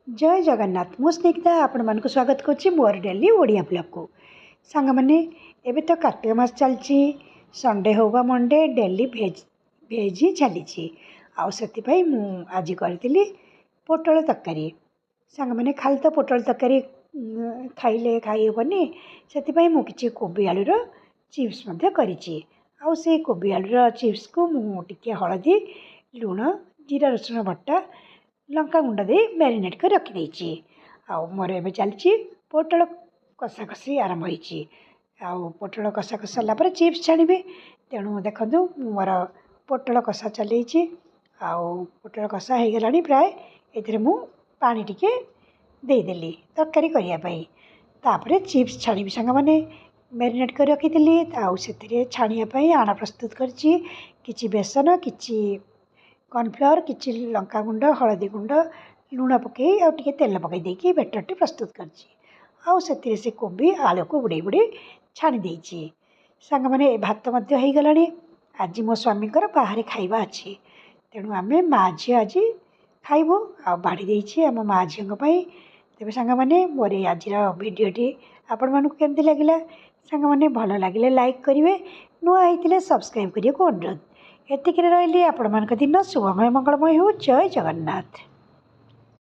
जय जगन्नाथ मु स्निग्धा आपण मानक स्वागत करुच्ची मोर डेली ओडिया ब्लॉग को सांग मैंने एबे तो कार्तिक मास चलची संडे हो बा मंडे डेली भेज भेज ही चली आई मु आज करी पोटल तरकारी सांग मैंने खाली तो पोटल तरकारी खाइले खाई हेनी से मुझे कोबी आलूर चिप्स करी कोबी आलूर चिप्स को मुझे हलदी लुण जीरा रसुण बटा लंका गुंड दे मैरिनेट कर रखी मोर ए चलती पोटल कषा कषी आरंभ हो पोटल कषा कषि सारापर चिप्स छाणीबे तेणु देखु मोर पोटल कषा चल पोटल कषा हो गला प्राय ए मु पानी टिके देदेली तरकारी करने चिप्स छाणी सांग मैंने मैरिनेट कर रखी से छाणियापाई आण प्रस्तुत कर बेसन कि कॉर्नफ्लावर कि लंका गुंड हलदी गुंड लुण पकई आगे तेल पकई बेटर प्रस्तुत कर से कोबी आलू को बुड़े बुड़े छाणी देती सांग मैंने भात हो गला आज मो स्वामी बाहर खाइबा अच्छी तेणु आम माँ झी आज खाइबू बाढ़ी देती आम माँ झी तेज सांग मैंने मोर आज भिडटी आपण मानक केमती लगे सांग मैंने भल लगे लाइक करेंगे नुआ होते सब्सक्राइब करने को अनुरोध एतिक रही आपण मान दिन शुभमय मंगलमय हो जय जगन्नाथ।